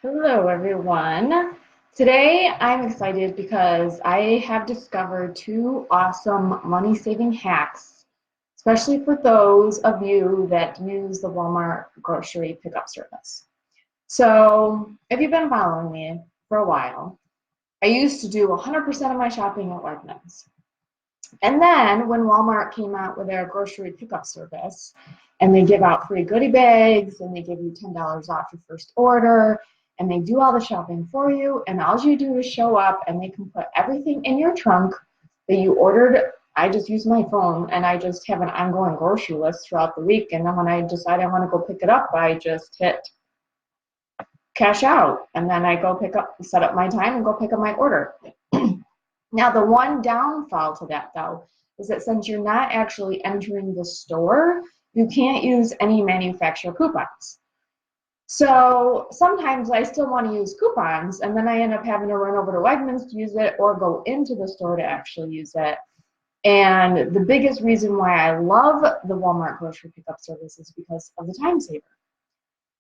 Hello, everyone. Today I'm excited because I have discovered two awesome money saving hacks, especially for those of you that use the Walmart grocery pickup service. So, if you've been following me for a while, I used to do 100% of my shopping at Wegmans. And then when Walmart came out with their grocery pickup service, and they give out free goodie bags, and they give you $10 off your first order, and they do all the shopping for you, and all you do is show up, and they can put everything in your trunk that you ordered. I just use my phone, and I just have an ongoing grocery list throughout the week, and then when I decide I want to go pick it up, I just hit cash out, and then I go set up my time, and go pick up my order. Now, the one downfall to that, though, is that since you're not actually entering the store, you can't use any manufacturer coupons. So sometimes I still want to use coupons, and then I end up having to run over to Wegmans to use it or go into the store to actually use it. And the biggest reason why I love the Walmart grocery pickup service is because of the time saver.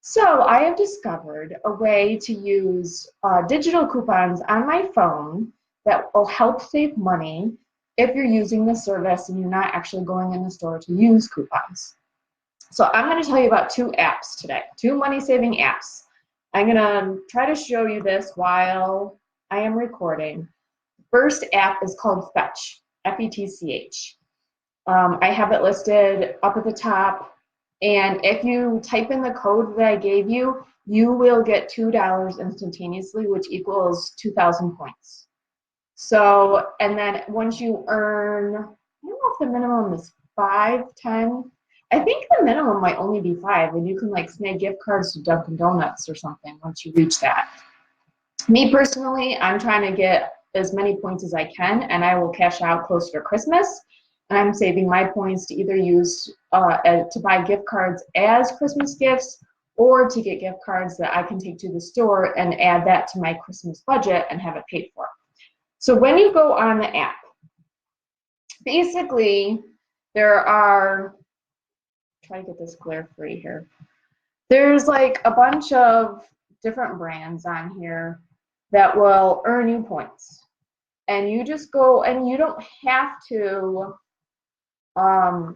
So I have discovered a way to use digital coupons on my phone that will help save money if you're using the service and you're not actually going in the store to use coupons. So I'm going to tell you about two apps today, two money-saving apps. I'm going to try to show you this while I am recording. First app is called Fetch, F-E-T-C-H. I have it listed up at the top. And if you type in the code that I gave you, you will get $2 instantaneously, which equals 2,000 points. So, and then once you earn, I don't know if the minimum is 5, 10. I think the minimum might only be 5, and you can like snag gift cards to Dunkin' Donuts or something once you reach that. Me personally, I'm trying to get as many points as I can, and I will cash out closer to Christmas. And I'm saving my points to either use to buy gift cards as Christmas gifts or to get gift cards that I can take to the store and add that to my Christmas budget and have it paid for. So when you go on the app, basically there are, try to get this glare free here. There's like a bunch of different brands on here that will earn you points. And you just go, and you don't have to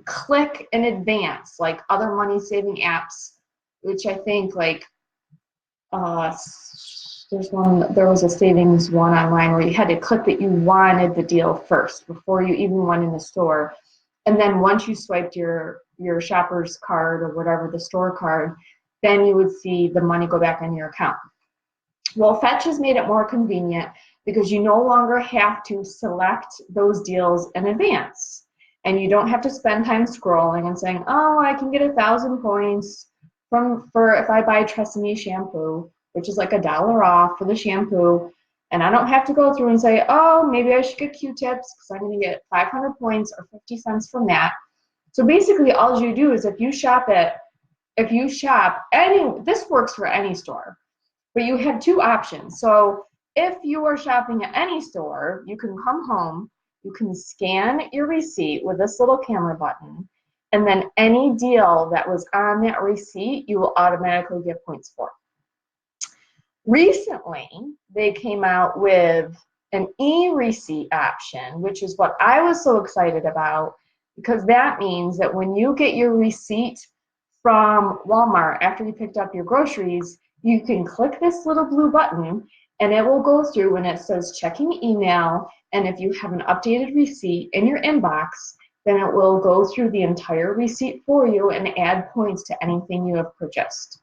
click in advance like other money saving apps, which I think like there was a savings one online where you had to click that you wanted the deal first before you even went in the store. And then once you swiped your shopper's card or whatever, the store card, then you would see the money go back on your account. Well, Fetch has made it more convenient because you no longer have to select those deals in advance. And you don't have to spend time scrolling and saying, oh, I can get 1,000 points for if I buy Tresemme shampoo, which is like $1 off for the shampoo. And I don't have to go through and say, oh, maybe I should get Q-tips because I'm going to get 500 points or 50 cents from that. So basically all you do is if you shop this works for any store, but you have two options. So if you are shopping at any store, you can come home, you can scan your receipt with this little camera button, and then any deal that was on that receipt, you will automatically get points for. Recently, they came out with an e-receipt option, which is what I was so excited about, because that means that when you get your receipt from Walmart after you picked up your groceries, you can click this little blue button and it will go through and it says checking email, and if you have an updated receipt in your inbox, then it will go through the entire receipt for you and add points to anything you have purchased.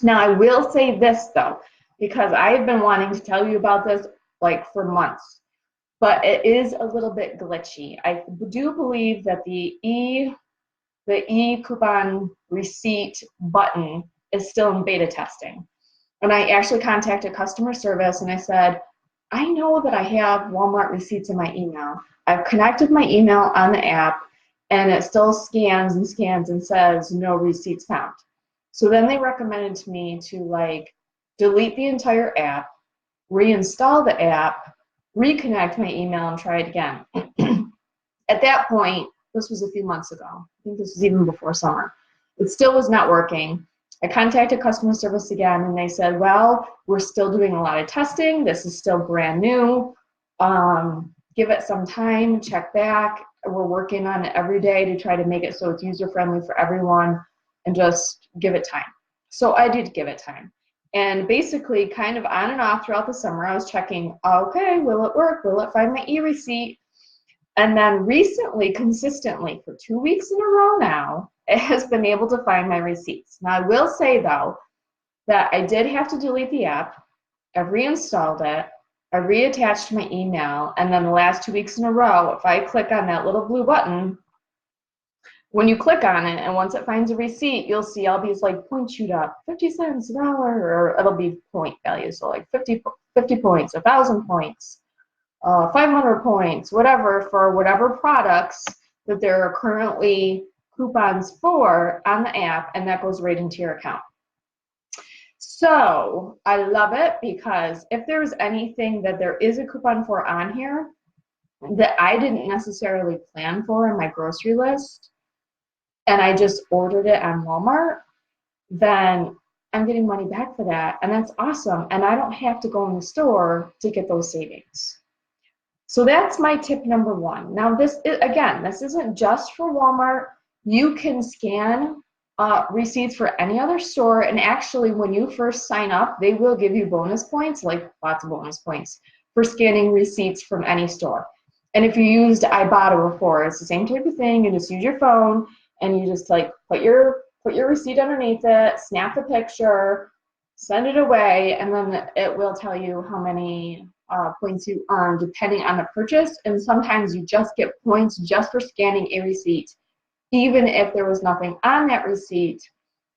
Now, I will say this though, because I've been wanting to tell you about this like for months, but it is a little bit glitchy. I do believe that the e-coupon receipt button is still in beta testing. And I actually contacted customer service and I said, I know that I have Walmart receipts in my email. I've connected my email on the app and it still scans and scans and says no receipts found. So then they recommended to me to like delete the entire app, reinstall the app, reconnect my email and try it again. At that point, this was a few months ago. I think this was even before summer. It still was not working. I contacted customer service again, and they said, well, we're still doing a lot of testing. This is still brand new. Give it some time, check back. We're working on it every day to try to make it so it's user-friendly for everyone, and just give it time. So I did give it time. And basically, kind of on and off throughout the summer, I was checking, okay, will it work? Will it find my e-receipt? And then recently, consistently, for 2 weeks in a row now, it has been able to find my receipts. Now, I will say, though, that I did have to delete the app. I reinstalled it. I reattached my email. And then the last 2 weeks in a row, if I click on that little blue button, when you click on it, and once it finds a receipt, you'll see all these like points shoot up, 50 cents, $1, or it'll be point values, so like 50 points, 1,000 points, 500 points, whatever, for whatever products that there are currently coupons for on the app, and that goes right into your account. So I love it, because if there's anything that there is a coupon for on here that I didn't necessarily plan for in my grocery list, and I just ordered it on Walmart, then I'm getting money back for that, and that's awesome. And I don't have to go in the store to get those savings. So that's my tip number one. Now this isn't just for Walmart. You can scan receipts for any other store, and actually when you first sign up, they will give you bonus points, like lots of bonus points, for scanning receipts from any store. And if you used Ibotta before, it's the same type of thing. You just use your phone, and you just like put your receipt underneath it, snap the picture, send it away, and then it will tell you how many points you earn depending on the purchase. And sometimes you just get points just for scanning a receipt, even if there was nothing on that receipt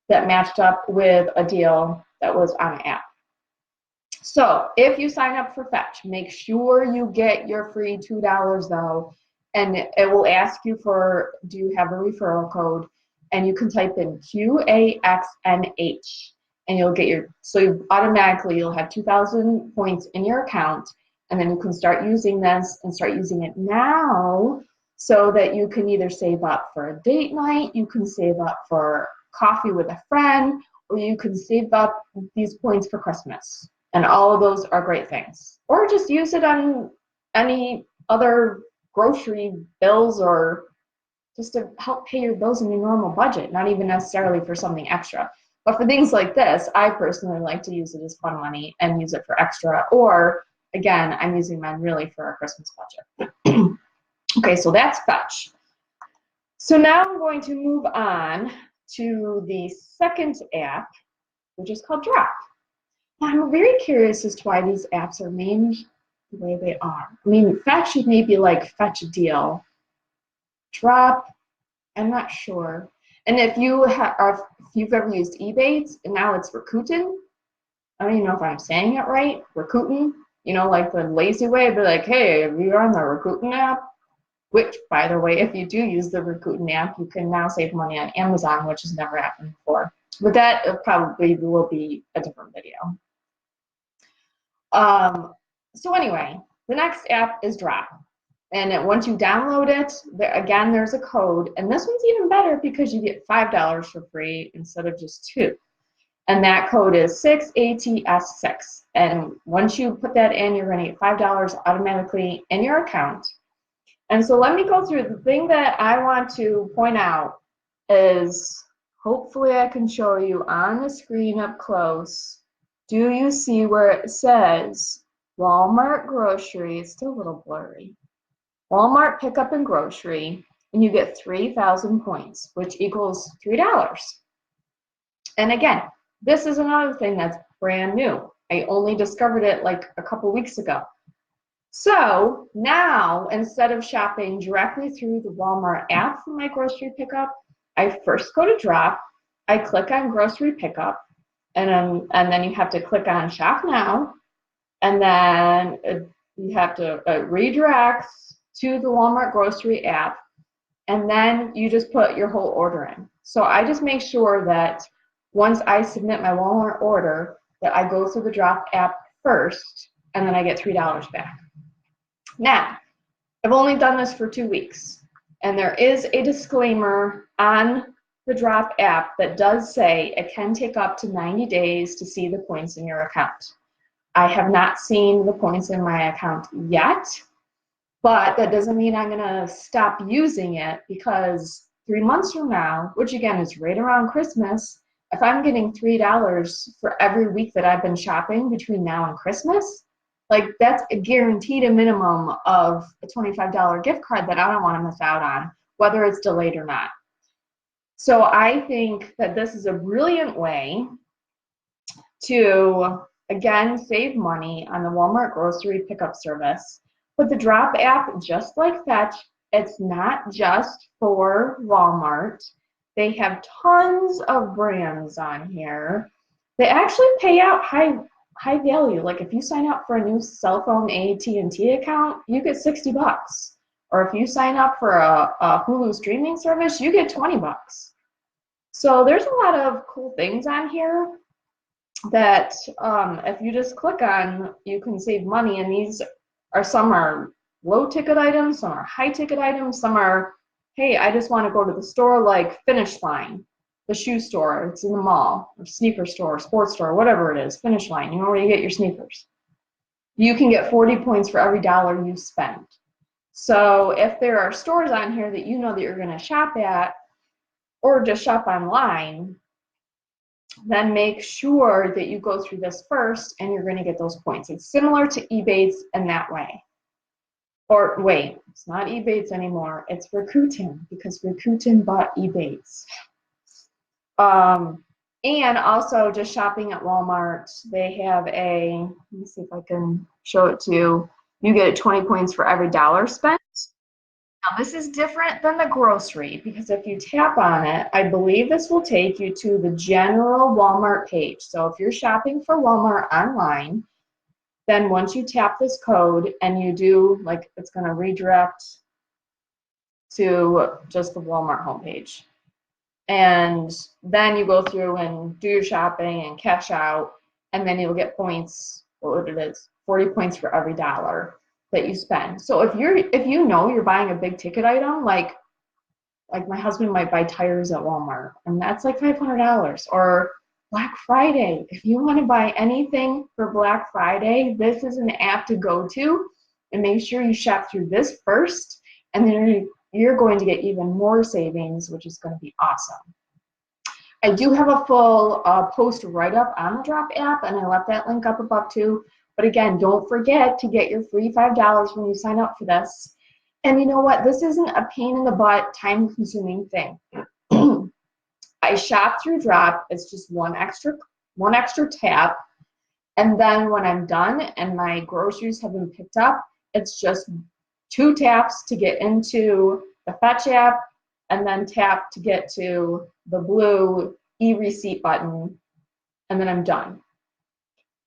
that matched up with a deal that was on an app. So if you sign up for Fetch, make sure you get your free $2 though, and it will ask you for, do you have a referral code? And you can type in QAXNH, and you'll get your, so you automatically you'll have 2,000 points in your account, and then you can start using this and start using it now, so that you can either save up for a date night, you can save up for coffee with a friend, or you can save up these points for Christmas. And all of those are great things. Or just use it on any other grocery bills, or just to help pay your bills in your normal budget, not even necessarily for something extra. But for things like this, I personally like to use it as fun money and use it for extra. Or again, I'm using mine really for a Christmas budget. Okay, so that's Fetch. So now I'm going to move on to the second app, which is called Drop. I'm very curious as to why these apps are named the way they are. I mean, Fetch is maybe like fetch a deal. Drop, I'm not sure. And if you've ever used Ebates, and now it's Rakuten, I don't even know if I'm saying it right, Rakuten, you know, like the lazy way, but like, hey, you're on the Rakuten app, which, by the way, if you do use the Rakuten app, you can now save money on Amazon, which has never happened before. But that probably will be a different video. So anyway, the next app is Drop. And once you download it, again, there's a code. And this one's even better because you get $5 for free instead of just $2. And that code is 6ATS6. And once you put that in, you're going to get $5 automatically in your account. And so let me go through. The thing that I want to point out is, hopefully I can show you on the screen up close. Do you see where it says Walmart grocery? It's still a little blurry. Walmart pickup and grocery, and you get 3,000 points, which equals $3. And again, this is another thing that's brand new. I only discovered it like a couple weeks ago. So now, instead of shopping directly through the Walmart app for my grocery pickup, I first go to Drop, I click on grocery pickup, and then you have to click on Shop Now, and then you have to redirect to the Walmart grocery app, and then you just put your whole order in. So I just make sure that once I submit my Walmart order, that I go through the Drop app first, and then I get $3 back. Now, I've only done this for 2 weeks, and there is a disclaimer on the Drop app that does say it can take up to 90 days to see the points in your account. I have not seen the points in my account yet, but that doesn't mean I'm gonna stop using it, because 3 months from now, which again is right around Christmas, if I'm getting $3 for every week that I've been shopping between now and Christmas, like that's a guaranteed a minimum of a $25 gift card that I don't want to miss out on, whether it's delayed or not. So I think that this is a brilliant way to, again, save money on the Walmart grocery pickup service. But the Drop app, just like Fetch, it's not just for Walmart. They have tons of brands on here. They actually pay out high value. Like if you sign up for a new cell phone AT&T account, you get 60 bucks. Or if you sign up for a Hulu streaming service, you get 20 bucks. So there's a lot of cool things on here that if you just click on, you can save money. And these are, some are low ticket items, some are high ticket items, some are, hey, I just want to go to the store, like Finish Line, the shoe store, it's in the mall, or sneaker store, sports store, whatever it is, Finish Line, you know, where you get your sneakers. You can get 40 points for every dollar you spend. So if there are stores on here that you know that you're going to shop at, or just shop online, then make sure that you go through this first and you're going to get those points. It's similar to Ebates in that way. Or wait, it's not Ebates anymore. It's Rakuten, because Rakuten bought Ebates. And also just shopping at Walmart, they have a, let me see if I can show it to you. You get 20 points for every dollar spent. Now this is different than the grocery, because if you tap on it, I believe this will take you to the general Walmart page. So if you're shopping for Walmart online, then once you tap this code and you do, like, it's going to redirect to just the Walmart homepage. And then you go through and do your shopping and cash out, and then you'll get points, what it is, 40 points for every dollar that you spend. So if you know you're buying a big ticket item, like my husband might buy tires at Walmart, and that's like $500. Or Black Friday, if you want to buy anything for Black Friday, this is an app to go to, and make sure you shop through this first, and then you're going to get even more savings, which is going to be awesome. I do have a full post write-up on the Drop app, and I left that link up above too. But again, don't forget to get your free $5 when you sign up for this. And you know what? This isn't a pain in the butt, time-consuming thing. I shop through Drop. It's just one extra tap. And then when I'm done and my groceries have been picked up, it's just 2 taps to get into the Fetch app, and then tap to get to the blue e-receipt button, and then I'm done.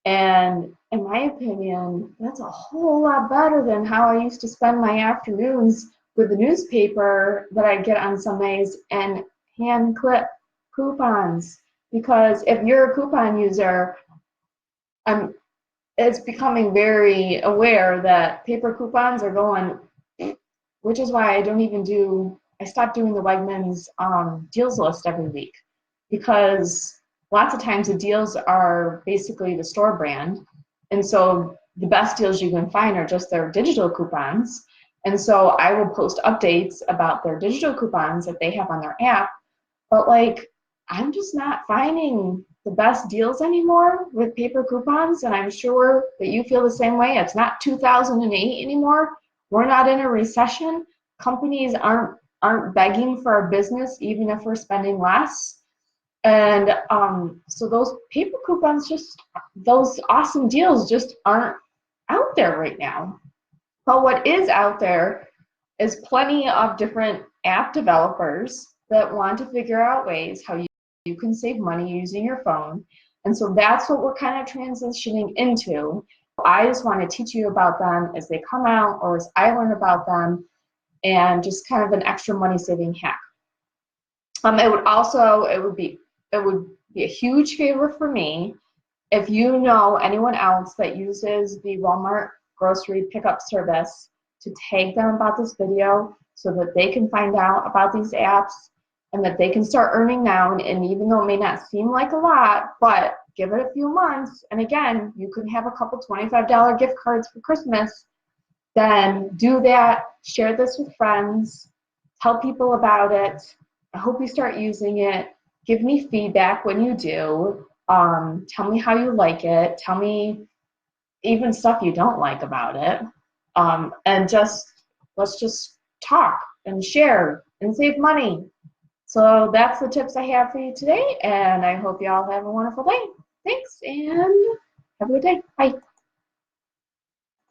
And in my opinion, that's a whole lot better than how I used to spend my afternoons with the newspaper that I get on Sundays and hand clip coupons. Because if you're a coupon user, it's becoming very aware that paper coupons are going, which is why I stopped doing the Wegmans deals list every week, because lots of times the deals are basically the store brand, and so the best deals you can find are just their digital coupons. And so I will post updates about their digital coupons that they have on their app, but like, I'm just not finding the best deals anymore with paper coupons, and I'm sure that you feel the same way. It's not 2008 anymore. We're not in a recession. Companies aren't begging for our business, even if we're spending less. And so those paper coupons, those awesome deals just aren't out there right now. But what is out there is plenty of different app developers that want to figure out ways how you can save money using your phone. And so that's what we're kind of transitioning into. I just want to teach you about them as they come out, or as I learn about them, and just kind of an extra money saving hack. It would be a huge favor for me if you know anyone else that uses the Walmart grocery pickup service, to tag them about this video so that they can find out about these apps and that they can start earning now. And even though it may not seem like a lot, but give it a few months. And again, you could have a couple $25 gift cards for Christmas. Then do that, share this with friends, tell people about it. I hope you start using it. Give me feedback when you do. Tell me how you like it. Tell me even stuff you don't like about it. And let's just talk and share and save money. So that's the tips I have for you today, and I hope you all have a wonderful day. Thanks, and have a good day. Bye.